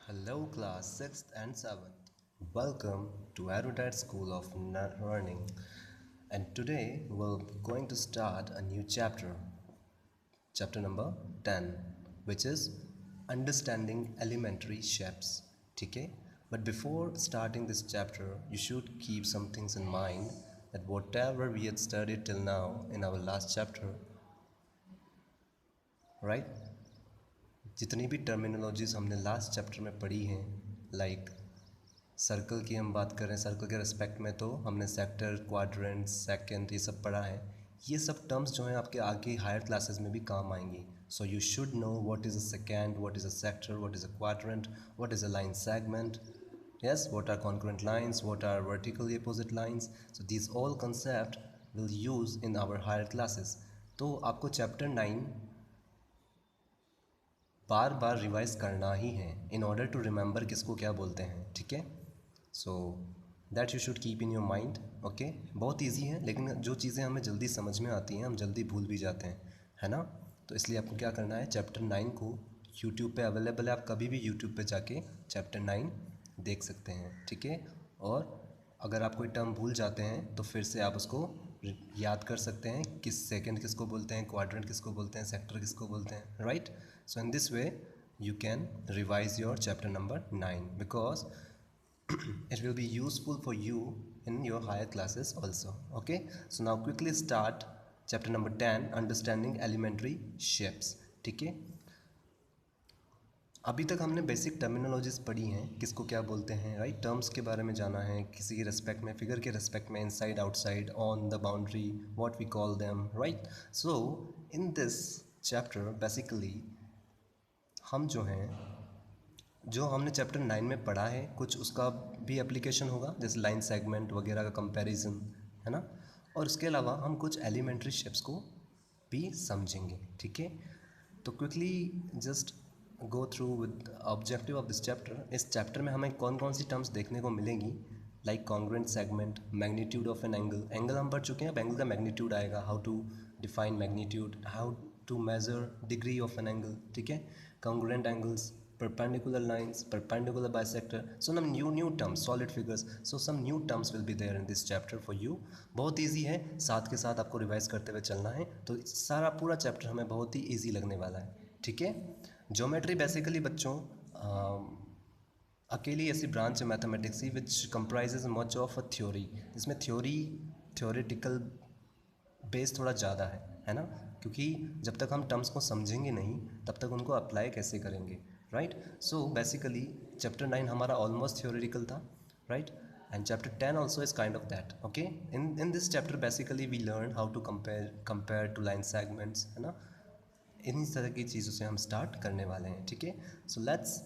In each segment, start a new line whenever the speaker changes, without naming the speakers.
Hello, class 6th and 7th. Welcome to Erudite School of Learning. And today we're going to start a new chapter number 10, which is Understanding Elementary Shapes. Okay? But before starting this chapter, you should keep some things in mind that whatever we had studied till now in our last chapter, right? जितनी भी terminologies हमने last chapter में पढ़ी हैं, like circle की हम बात करें, सर्कल के रिस्पेक्ट में तो हमने सेक्टर, क्वाड्रेंट, सेकेंड ये सब पढ़ा है. ये सब टर्म्स जो हैं आपके आगे हायर क्लासेस में भी काम आएंगी. So you should know what is a second, what is a sector, what is a quadrant, what is a line segment, yes, what are concurrent lines, what are vertically opposite lines. So these all concept will use in our higher classes. तो आपको chapter 9 बार बार revise करना ही है in order to remember किसको क्या बोलते हैं. ठीक है, so that you should keep in your mind. Okay, बहुत ईजी है, लेकिन जो चीज़ें हमें जल्दी समझ में आती हैं हम जल्दी भूल भी जाते हैं, है ना. तो इसलिए आपको क्या करना है, चैप्टर 9 को यूट्यूब पे अवेलेबल है, आप कभी भी यूट्यूब पे जाके चैप्टर 9 देख सकते हैं. ठीक है, और अगर आप कोई टर्म भूल जाते हैं तो फिर से आप उसको याद कर सकते हैं, किस सेकंड किसको बोलते हैं, क्वाड्रेंट किसको बोलते हैं, सेक्टर किसको बोलते हैं, right. So in this way you can revise your chapter number 9 because it will be useful for you in your higher classes also. Okay, so now quickly start chapter number 10, understanding elementary shapes. ठीक है, अभी तक हमने basic terminologies पढ़ी हैं, किसको क्या बोलते हैं, राइट. टर्म्स के बारे में जाना है, किसी के रेस्पेक्ट में, फिगर के रेस्पेक्ट में, inside outside, on the boundary, what we call them, right. So in this chapter basically हम जो हैं, जो हमने चैप्टर 9 में पढ़ा है कुछ उसका भी एप्लीकेशन होगा, जैसे लाइन सेगमेंट वगैरह का कंपैरिजन, है ना. और उसके अलावा हम कुछ एलिमेंट्री शेप्स को भी समझेंगे. ठीक है, तो quickly just go through with objective of this chapter. इस चैप्टर में हमें कौन कौन सी टर्म्स देखने को मिलेंगी, like congruent segment, magnitude of an angle हम पढ़ चुके हैं, अब एंगल का मैग्नीट्यूड आएगा, how to define magnitude, how to measure degree of an angle. ठीक है, congruent angles, perpendicular lines, perpendicular bisector, so some new terms, solid figures, so some new terms will be there in this chapter for you. बहुत easy है, साथ के साथ आपको revise करते हुए चलना है, तो सारा पूरा चैप्टर हमें बहुत ही इजी लगने वाला है. ठीक है, ज्योमेट्री बेसिकली बच्चों अकेली ऐसी ब्रांच है मैथमेटिक्स की which comprises much of a theory, जिसमें थ्योरेटिकल बेस थोड़ा ज़्यादा है ना, क्योंकि जब तक हम टर्म्स को समझेंगे नहीं तब तक उनको अप्लाई कैसे करेंगे, राइट. सो बेसिकली चैप्टर 9 हमारा ऑलमोस्ट थ्योरेटिकल था, right, and chapter 10 also is kind of that. Okay, in this chapter basically we learn how to compare two line segments, है ना. इन्हीं तरह की चीज़ों से हम स्टार्ट करने वाले हैं. ठीक है, so let's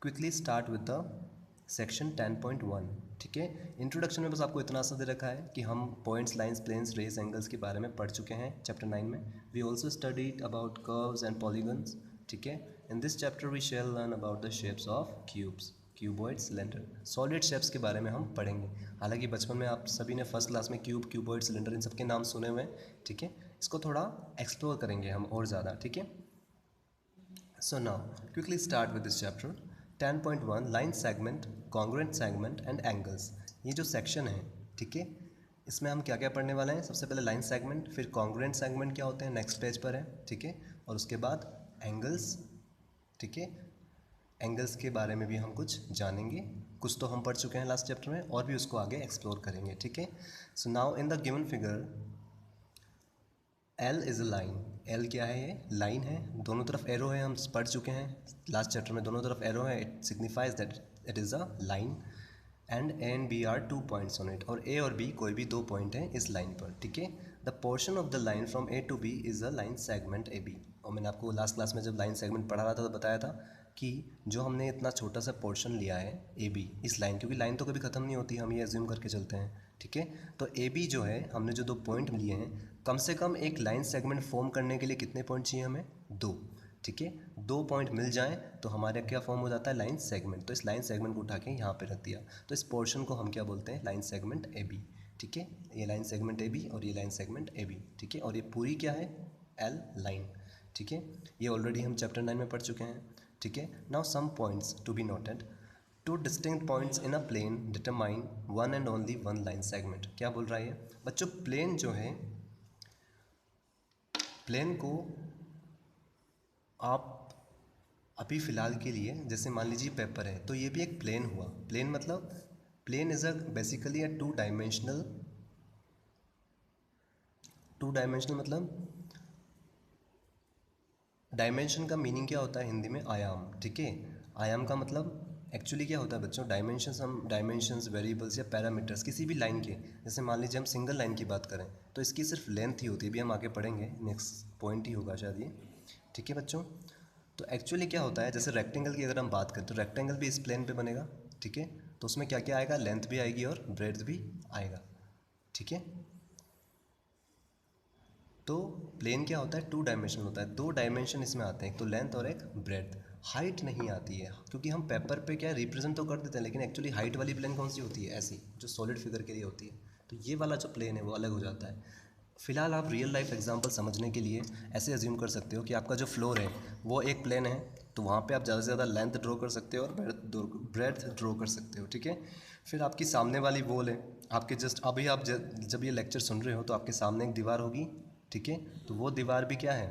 quickly start with the section 10.1. ठीक है, इंट्रोडक्शन में बस आपको इतना सा दे रखा है कि हम points, lines, planes, rays, angles के बारे में पढ़ चुके हैं चैप्टर 9 में. We also studied about curves and polygons. ठीक है, in this chapter we shall learn about the shapes of cubes, cuboid, cylinder, solid shapes के बारे में हम पढ़ेंगे. हालांकि बचपन में आप सभी ने फर्स्ट क्लास में क्यूब, क्यूबॉइड, सिलेंडर इन सब के नाम सुने हुए हैं. ठीक है, इसको थोड़ा एक्सप्लोर करेंगे हम और ज़्यादा. ठीक है, so now quickly start with this chapter 10.1, line segment, congruent segment and angles. ये जो सेक्शन है, ठीक है, इसमें हम क्या क्या पढ़ने वाले हैं. सबसे पहले लाइन सेगमेंट, फिर कॉन्ग्रुएंट सेगमेंट क्या होते हैं नेक्स्ट पेज पर है. ठीक है, और उसके बाद एंगल्स. ठीक है, एंगल्स के बारे में भी हम कुछ जानेंगे, कुछ तो हम पढ़ चुके हैं लास्ट चैप्टर में और भी उसको आगे एक्सप्लोर करेंगे. ठीक है, so now in the given figure L is a line. L क्या है, ये लाइन है, दोनों तरफ एरो है, हम पढ़ चुके हैं लास्ट चैप्टर में, दोनों तरफ एरो है, it signifies that it is a line. And A and B are 2 points on it, और ए और बी कोई भी 2 पॉइंट हैं इस लाइन पर. ठीक है, the portion of the line from A to B is a line segment A B. और मैंने आपको लास्ट क्लास में जब लाइन सेगमेंट पढ़ा रहा था तो बताया था कि जो हमने इतना छोटा सा पोर्शन लिया है ए बी इस लाइन, क्योंकि लाइन तो कभी ख़त्म नहीं होती, हम ये एज्यूम करके चलते हैं. ठीक है, तो ए बी जो है हमने जो 2 पॉइंट लिए हैं, कम से कम एक लाइन सेगमेंट फॉर्म करने के लिए कितने पॉइंट चाहिए हमें, 2. ठीक है, 2 पॉइंट मिल जाएं तो हमारे क्या फॉर्म हो जाता है, लाइन सेगमेंट. तो इस लाइन सेगमेंट को उठा के यहाँ पे रख दिया, तो इस पोर्शन को हम क्या बोलते हैं, लाइन सेगमेंट ए बी. ठीक है, ये लाइन सेगमेंट ए बी और ये लाइन सेगमेंट ए बी. ठीक है, और ये पूरी क्या है, एल लाइन. ठीक है, ये ऑलरेडी हम चैप्टर 9 में पढ़ चुके हैं. ठीक है। Now some points to be noted, two distinct points in a plane determine one and only one line segment. क्या बोल रहा है बच्चों, प्लेन जो है, प्लेन को आप अभी फ़िलहाल के लिए जैसे मान लीजिए पेपर है, तो ये भी एक प्लेन हुआ। प्लेन मतलब plane is a basically a two dimensional मतलब डायमेंशन का मीनिंग क्या होता है हिंदी में, आयाम। ठीक है, आयाम का मतलब एक्चुअली क्या होता है बच्चों, डायमेंशंस, हम डायमेंशंस, वेरिएबल्स या पैरामीटर्स किसी भी लाइन के, जैसे मान लीजिए हम सिंगल लाइन की बात करें तो इसकी सिर्फ लेंथ ही होती है, भी हम आगे पढ़ेंगे, नेक्स्ट पॉइंट ही होगा शायद ये। ठीक है बच्चों, तो एक्चुअली क्या होता है, जैसे रेक्टेंगल की अगर हम बात करें तो रेक्टेंगल भी इस प्लेन पे बनेगा। ठीक है, तो उसमें क्या क्या आएगा, लेंथ भी आएगी और ब्रेड्थ भी आएगा। ठीक है, तो प्लेन क्या होता है, टू डायमेंशन होता है, दो डायमेंशन इसमें आते हैं, एक तो लेंथ और एक ब्रेड्थ। हाइट नहीं आती है, क्योंकि हम पेपर पे क्या रिप्रेजेंट तो कर देते हैं, लेकिन एक्चुअली हाइट वाली प्लेन कौन सी होती है, ऐसी जो सॉलिड फिगर के लिए होती है। तो ये वाला जो प्लेन है वो अलग हो जाता है। फिलहाल आप रियल लाइफ एग्जांपल समझने के लिए ऐसे अज्यूम कर सकते हो कि आपका जो फ्लोर है वो एक प्लेन है, तो वहाँ पे आप ज़्यादा से ज़्यादा लेंथ ड्रॉ कर सकते हो और ब्रेड्थ ड्रॉ कर सकते हो। ठीक है, फिर आपकी सामने वाली वॉल है, आपके जस्ट अभी आप जब ये लेक्चर सुन रहे हो तो आपके सामने एक दीवार होगी। ठीक है, तो वो दीवार भी क्या है,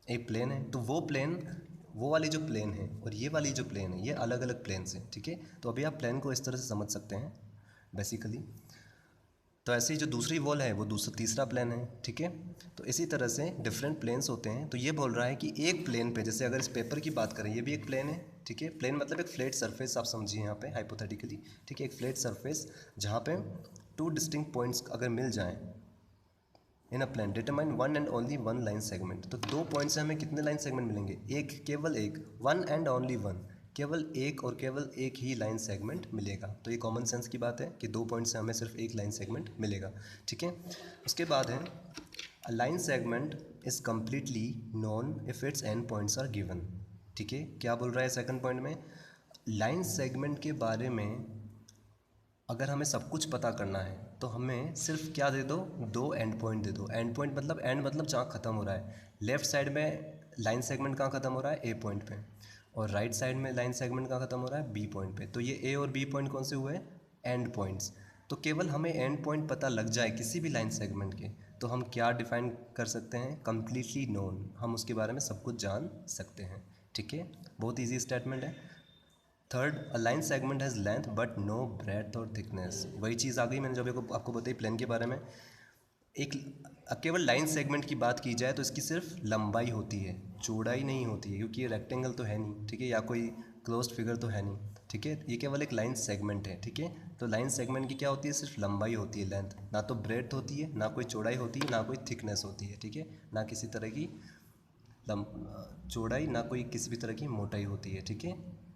एक प्लेन है। तो वो प्लेन, वो वाली जो प्लेन है और ये वाली जो प्लेन है, ये अलग अलग प्लेन्स हैं। ठीक है, तो अभी आप प्लेन को इस तरह से समझ सकते हैं बेसिकली। तो ऐसे ही जो दूसरी वॉल है वो दूसरा तीसरा प्लेन है। ठीक है, तो इसी तरह से डिफरेंट प्लेन्स होते हैं। तो ये बोल रहा है कि एक प्लेन पे, जैसे अगर इस पेपर की बात करें, ये भी एक प्लेन है। ठीक है, प्लेन मतलब एक फ्लैट सरफेस, आप समझिए यहाँ पे हाइपोथेटिकली। ठीक है, एक फ्लैट सरफेस जहाँ पे टू डिस्टिंक्ट पॉइंट्स अगर मिल जाएं in a plane determine one and only one line segment. तो दो पॉइंट से हमें कितने लाइन सेगमेंट मिलेंगे, एक, केवल एक, वन एंड ओनली वन, केवल एक और केवल एक ही लाइन सेगमेंट मिलेगा। तो ये कॉमन सेंस की बात है कि दो पॉइंट से हमें सिर्फ एक लाइन सेगमेंट मिलेगा। ठीक है, उसके बाद है a line segment is completely known if its end points are given. ठीक है, क्या बोल रहा है सेकंड पॉइंट में, लाइन सेगमेंट के बारे में अगर हमें सब कुछ पता करना है तो हमें सिर्फ क्या दे दो, दो एंड पॉइंट दे दो। एंड पॉइंट मतलब, एंड मतलब जहाँ ख़त्म हो रहा है। लेफ्ट साइड में लाइन सेगमेंट कहाँ ख़त्म हो रहा है, ए पॉइंट पे, और राइट साइड में लाइन सेगमेंट कहाँ ख़त्म हो रहा है, बी पॉइंट पे। तो ये ए और बी पॉइंट कौन से हुए, एंड पॉइंट्स। तो केवल हमें एंड पॉइंट पता लग जाए किसी भी लाइन सेगमेंट के, तो हम क्या डिफाइन कर सकते हैं, कम्प्लीटली नोन, हम उसके बारे में सब कुछ जान सकते हैं। ठीक है, बहुत ईजी स्टेटमेंट है। Third, a line segment has length but no breadth और थिकनेस। वही चीज़ आ गई, मैंने जब आपको बताई प्लेन के बारे में। एक केवल लाइन सेगमेंट की बात की जाए तो इसकी सिर्फ लंबाई होती है, चौड़ाई नहीं होती है, क्योंकि ये रेक्टेंगल तो है नहीं। ठीक है, या कोई क्लोज्ड फिगर तो है नहीं। ठीक है, ये केवल एक लाइन सेगमेंट है। ठीक है, तो लाइन सेगमेंट की क्या होती है, सिर्फ लंबाई होती है, लेंथ, ना तो ब्रेथ होती है, ना कोई चौड़ाई होती है, ना कोई थिकनेस होती है। ठीक है, ना किसी तरह की चौड़ाई, ना कोई किसी भी तरह की मोटाई होती है। ठीक है,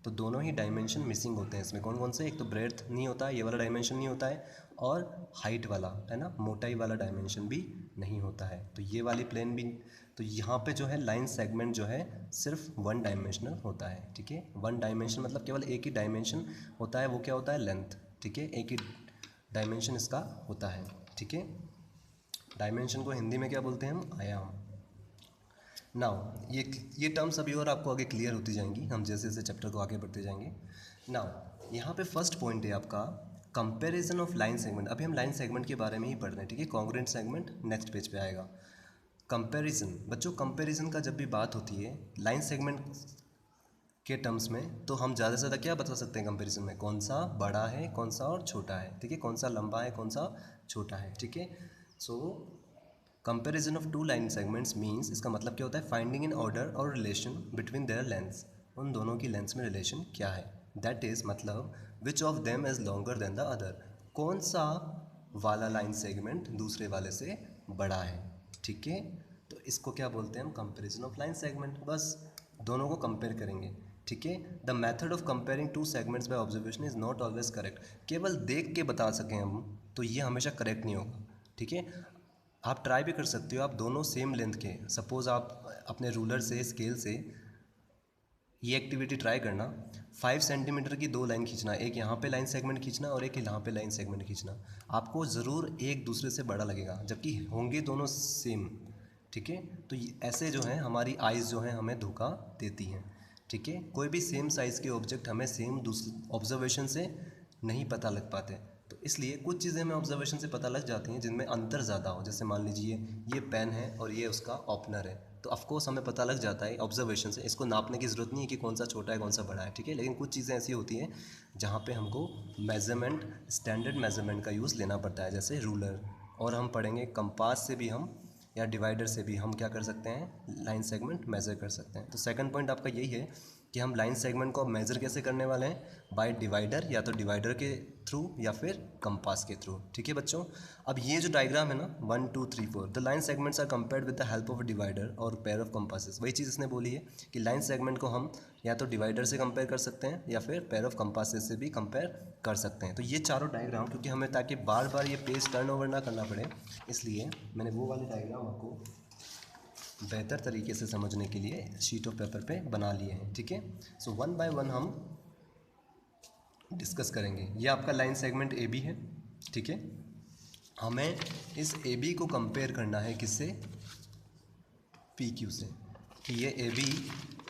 तो दोनों ही डायमेंशन मिसिंग होते हैं इसमें। कौन कौन से, एक तो ब्रेड्थ नहीं होता है, ये वाला डायमेंशन नहीं होता है, और हाइट वाला है ना, मोटाई वाला डायमेंशन भी नहीं होता है। तो ये वाली प्लेन भी, तो यहाँ पे जो है लाइन सेगमेंट जो है सिर्फ वन डायमेंशनल होता है। ठीक है, वन डायमेंशन मतलब केवल एक ही डायमेंशन होता है, वो क्या होता है, लेंथ। ठीक है, एक ही डायमेंशन इसका होता है। ठीक है, डायमेंशन को हिंदी में क्या बोलते हैं हम, आयाम। नाउ ये टर्म्स अभी और आपको आगे क्लियर होती जाएंगी, हम जैसे जैसे चैप्टर को आगे बढ़ते जाएंगे। नाउ यहाँ पे फर्स्ट पॉइंट है आपका कंपैरिजन ऑफ लाइन सेगमेंट। अभी हम लाइन सेगमेंट के बारे में ही पढ़ रहे हैं। ठीक है, कॉन्ग्रुएंट सेगमेंट नेक्स्ट पेज पे आएगा। कंपैरिजन बच्चों, कंपैरिजन का जब भी बात होती है लाइन सेगमेंट के टर्म्स में, तो हम ज़्यादा से ज़्यादा क्या बता सकते हैं कंपैरिजन में, कौन सा बड़ा है, कौन सा और छोटा है। ठीक है, कौन सा लंबा है, कौन सा छोटा है। ठीक है, so comparison of two line segments means, इसका मतलब क्या होता है, फाइंडिंग इन ऑर्डर और रिलेशन बिटवीन देयर लेंथ्स। उन दोनों की लेंथ्स में रिलेशन क्या है, दैट इज़ मतलब which of them is longer than the other. कौन सा वाला लाइन सेगमेंट दूसरे वाले से बड़ा है। ठीक है, तो इसको क्या बोलते हैं हम, कंपैरिजन ऑफ लाइन सेगमेंट। बस दोनों को कंपेयर करेंगे। ठीक है, the method of comparing two segments by observation is not always correct. केवल देख के बता सकें हम तो ये हमेशा करेक्ट नहीं होगा। ठीक है, आप ट्राई भी कर सकते हो, आप दोनों सेम लेंथ के, सपोज़ आप अपने रूलर से, स्केल से ये एक्टिविटी ट्राई करना, 5 सेंटीमीटर की दो लाइन खींचना, एक यहाँ पे लाइन सेगमेंट खींचना और एक यहाँ पे लाइन सेगमेंट खींचना, आपको ज़रूर एक दूसरे से बड़ा लगेगा, जबकि होंगे दोनों सेम। ठीक है, तो ऐसे जो है हमारी आइज़ जो है हमें धोखा देती हैं। ठीक है, कोई भी सेम साइज़ के ऑब्जेक्ट हमें सेम दूसरे ऑब्जर्वेशन से नहीं पता लग पाते, तो इसलिए कुछ चीज़ें हमें ऑब्जर्वेशन से पता लग जाती हैं जिनमें अंतर ज़्यादा हो। जैसे मान लीजिए ये पेन है और ये उसका ओपनर है, तो ऑफकोर्स हमें पता लग जाता है ऑब्जर्वेशन से, इसको नापने की ज़रूरत नहीं है कि कौन सा छोटा है कौन सा बड़ा है, ठीक है। लेकिन कुछ चीज़ें ऐसी होती हैं जहाँ पे हमको मेज़रमेंट, स्टैंडर्ड मेज़रमेंट का यूज़ लेना पड़ता है, जैसे रूलर, और हम पढ़ेंगे कंपास से भी हम या डिवाइडर से भी हम क्या कर सकते हैं, लाइन सेगमेंट मेज़र कर सकते हैं। तो सेकंड पॉइंट आपका यही है कि हम लाइन सेगमेंट को मेज़र कैसे करने वाले हैं, बाय डिवाइडर, या तो डिवाइडर के थ्रू या फिर कंपास के थ्रू, ठीक है बच्चों। अब ये जो डायग्राम है ना 1 2 3 4, the line segments are compared with the help of a divider और पेयर ऑफ कंपासेस। वही चीज़ इसने बोली है कि लाइन सेगमेंट को हम या तो डिवाइडर से कंपेयर कर सकते हैं या फिर पेयर ऑफ कंपासेस से भी कंपेयर कर सकते हैं। तो ये चारों डायग्राम, क्योंकि हमें ताकि बार बार ये पेज टर्न ओवर ना करना पड़े, इसलिए मैंने वो वाले डायग्राम आपको बेहतर तरीके से समझने के लिए शीट ऑफ पेपर पे बना लिए हैं, ठीक है। सो वन बाय वन हम डिस्कस करेंगे। ये आपका लाइन सेगमेंट ए बी है, ठीक है। हमें इस ए बी को कंपेयर करना है किससे, पी क्यू से, कि ये ए बी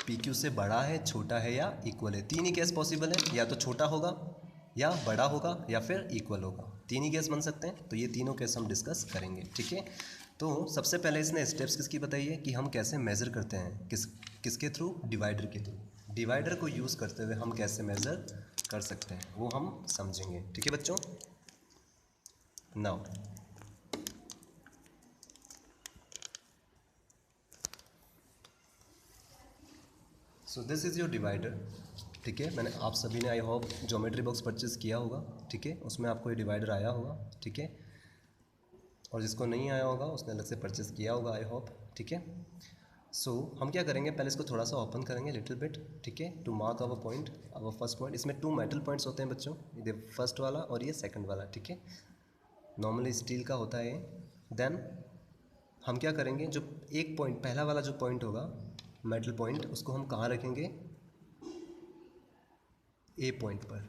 पी क्यू से बड़ा है, छोटा है या इक्वल है। तीन ही केस पॉसिबल है, या तो छोटा होगा या बड़ा होगा या फिर इक्वल होगा, तीन ही केस बन सकते हैं। तो ये तीनों केस हम डिस्कस करेंगे, ठीक है। तो सबसे पहले इसने स्टेप्स किसकी बताई है कि हम कैसे मेज़र करते हैं, किसके थ्रू, डिवाइडर के थ्रू। डिवाइडर को यूज़ करते हुए हम कैसे मेज़र कर सकते हैं वो हम समझेंगे, ठीक है बच्चों। Now so this is your divider, ठीक है। मैंने आप सभी ने I hope geometry box purchase किया होगा, ठीक है। उसमें आपको ये डिवाइडर आया होगा, ठीक है। और जिसको नहीं आया होगा उसने अलग से परचेज़ किया होगा आई होप, ठीक है। सो हम क्या करेंगे, पहले इसको थोड़ा सा ओपन करेंगे लिटिल बिट, ठीक है, to mark our point, our first point. इसमें 2 मेटल पॉइंट्स होते हैं बच्चों, ये फर्स्ट वाला और ये सेकंड वाला, ठीक है। नॉर्मली स्टील का होता है। देन हम क्या करेंगे, जो एक पॉइंट, पहला वाला जो पॉइंट होगा मेटल पॉइंट, उसको हम कहाँ रखेंगे, ए पॉइंट पर,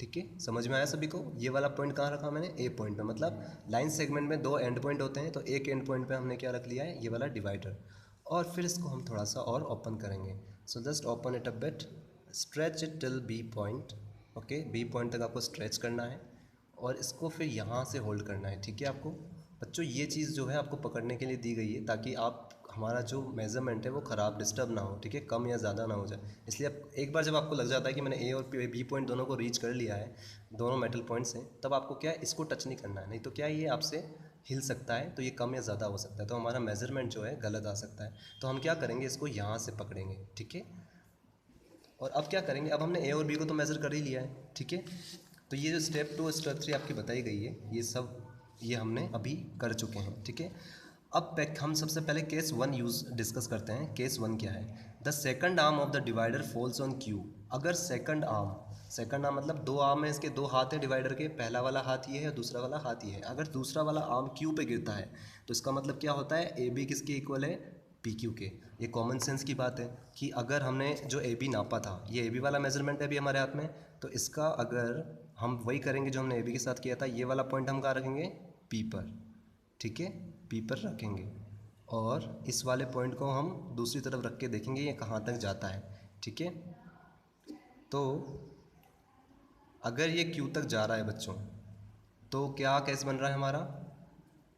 ठीक है। समझ में आया सभी को, ये वाला पॉइंट कहाँ रखा मैंने, ए पॉइंट पे। मतलब लाइन सेगमेंट में 2 एंड पॉइंट होते हैं, तो एक एंड पॉइंट पे हमने क्या रख लिया है, ये वाला डिवाइडर। और फिर इसको हम थोड़ा सा और ओपन करेंगे। So just open it a bit, stretch it till B point, okay. B point तक आपको स्ट्रेच करना है और इसको फिर यहाँ से होल्ड करना है, ठीक है। आपको बच्चों ये चीज़ जो है आपको पकड़ने के लिए दी गई है ताकि आप, हमारा जो मेज़रमेंट है वो ख़राब, डिस्टर्ब ना हो, ठीक है, कम या ज़्यादा ना हो जाए। इसलिए अब एक बार जब आपको लग जाता है कि मैंने ए और बी पॉइंट दोनों को रीच कर लिया है, दोनों मेटल पॉइंट्स हैं, तब आपको क्या है, इसको टच नहीं करना है, नहीं तो क्या ये आपसे हिल सकता है, तो ये कम या ज़्यादा हो सकता है, तो हमारा मेज़रमेंट जो है गलत आ सकता है। तो हम क्या करेंगे, इसको यहाँ से पकड़ेंगे, ठीक है। और अब क्या करेंगे, अब हमने ए और बी को तो मेज़र कर ही लिया है, ठीक है। तो ये जो स्टेप 2 स्टेप 3 आपकी बताई गई है, ये सब ये हमने अभी कर चुके हैं, ठीक है। अब हम सबसे पहले केस 1 यूज़ डिस्कस करते हैं। केस 1 क्या है, the second arm of the divider falls on Q. अगर सेकंड आर्म मतलब 2 आर्म है, इसके 2 हाथ हैं डिवाइडर के, पहला वाला हाथ ये है, दूसरा वाला हाथ ये है। अगर दूसरा वाला आर्म क्यू पे गिरता है तो इसका मतलब क्या होता है, ए बी किसके इक्वल है, पी क्यू के। ये कॉमन सेंस की बात है कि अगर हमने जो ए बी नापा था, ये ए बी वाला मेजरमेंट है अभी हमारे हाथ में, तो इसका अगर हम वही करेंगे जो हमने ए बी के साथ किया था, ये वाला पॉइंट हम कहाँ रखेंगे, पी पर, ठीक है, पी पर रखेंगे। और इस वाले पॉइंट को हम दूसरी तरफ रख के देखेंगे ये कहाँ तक जाता है, ठीक है। तो अगर ये क्यू तक जा रहा है बच्चों, तो क्या केस बन रहा है हमारा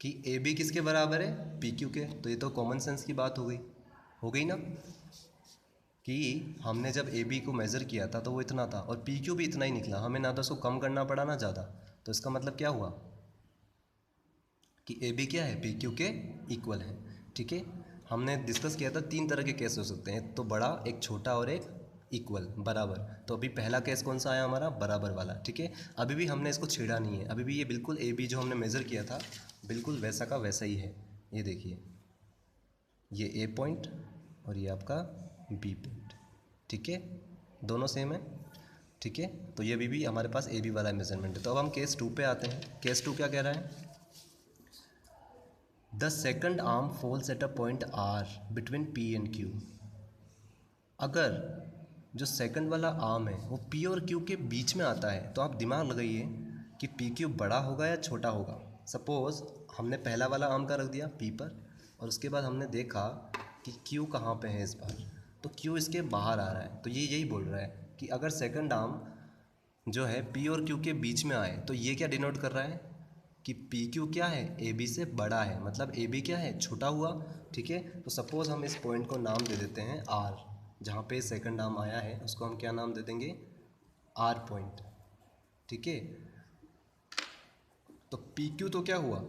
कि ए बी किसके बराबर है, पी क्यू के। तो ये तो कॉमन सेंस की बात हो गई ना, कि हमने जब ए बी को मेज़र किया था तो वो इतना था और पी क्यू भी इतना ही निकला, हमें ना तो उसको कम करना पड़ा ना ज़्यादा। तो इसका मतलब क्या हुआ कि ए बी क्या है, पी क्यू के इक्वल है, ठीक है। हमने डिस्कस किया था 3 तरह के केस हो सकते हैं, एक तो बड़ा, एक छोटा और एक इक्वल, बराबर। तो अभी पहला केस कौन सा आया हमारा, बराबर वाला, ठीक है। अभी भी हमने इसको छेड़ा नहीं है, अभी भी ये बिल्कुल ए बी जो हमने मेज़र किया था बिल्कुल वैसा का वैसा ही है। ये देखिए, ये ए पॉइंट और ये आपका बी पॉइंट, ठीक है, दोनों सेम है, ठीक है। तो ये भी हमारे पास ए बी वाला मेजरमेंट है। तो अब हम केस 2 पे आते हैं। केस 2 क्या कह रहा है, the second arm falls at a point R between P and Q. अगर जो सेकंड वाला आर्म है वो पी और क्यू के बीच में आता है, तो आप दिमाग लगाइए कि पी क्यू बड़ा होगा या छोटा होगा। सपोज़ हमने पहला वाला आर्म का रख दिया पी पर और उसके बाद हमने देखा कि क्यू कहाँ पे है इस बार, तो क्यू इसके बाहर आ रहा है, तो ये यही बोल रहा है कि अगर सेकंड आर्म जो है पी और क्यू के बीच में आए तो ये क्या डिनोट कर रहा है कि पी क्यू क्या है, ए बी से बड़ा है, मतलब ए बी क्या है, छोटा हुआ। ठीक है, तो सपोज़ हम इस पॉइंट को नाम दे देते हैं आर, जहाँ पे सेकंड आर्म आया है उसको हम क्या नाम दे देंगे, आर पॉइंट। ठीक है, तो पी क्यू तो क्या हुआ,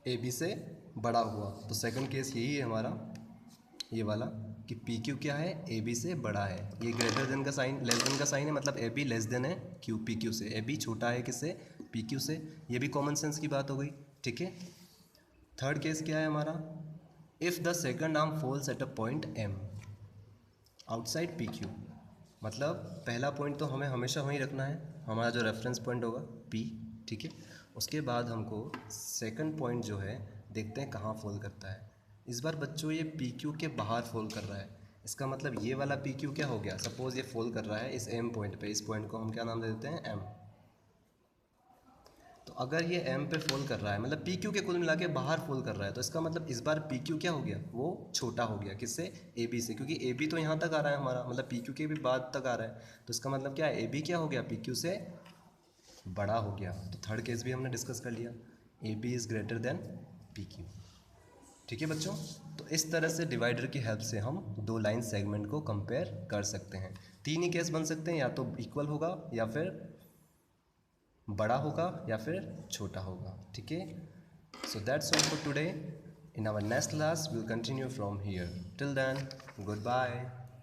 ए बी से बड़ा हुआ, तो सेकंड केस यही है हमारा, ये वाला, कि पी क्यू क्या है, ए बी से बड़ा है। ये ग्रेटर देन का साइन, लेस देन का साइन है, मतलब ए बी लेस देन है क्यू, पी क्यू से, ए बी छोटा है किससे, पी क्यू से। ये भी कॉमन सेंस की बात हो गई। ठीक है, थर्ड केस क्या है हमारा, if the second arm falls at a point M outside P Q, मतलब पहला पॉइंट तो हमें हमेशा वहीं रखना है, हमारा जो रेफरेंस पॉइंट होगा पी। ठीक है, उसके बाद हमको सेकंड पॉइंट जो है देखते हैं कहाँ फॉल करता है। इस बार बच्चों ये पी क्यू के बाहर फॉल कर रहा है, इसका मतलब ये वाला पी क्यू क्या हो गया, सपोज़ ये फॉल कर रहा है इस एम पॉइंट पे, इस पॉइंट को हम क्या नाम दे देते हैं, एम। तो अगर ये एम पे फॉल कर रहा है, मतलब पी क्यू के कुल मिला के बाहर फॉल कर रहा है, तो इसका मतलब इस बार पी क्यू क्या हो गया, वो छोटा हो गया किससे, ए बी से, क्योंकि ए बी तो यहाँ तक आ रहा है हमारा, मतलब पी क्यू के भी बाद तक आ रहा है, तो इसका मतलब क्या है, ए बी क्या हो गया, पी क्यू से बड़ा हो गया। तो थर्ड केस भी हमने डिस्कस कर लिया, A B is greater than P Q. ठीक है बच्चों, तो इस तरह से डिवाइडर की हेल्प से हम दो लाइन सेगमेंट को कंपेयर कर सकते हैं। तीन ही केस बन सकते हैं, या तो इक्वल होगा, या फिर बड़ा होगा, या फिर छोटा होगा। ठीक है, so that's all for today. In our next class will continue from here. Till then, good bye.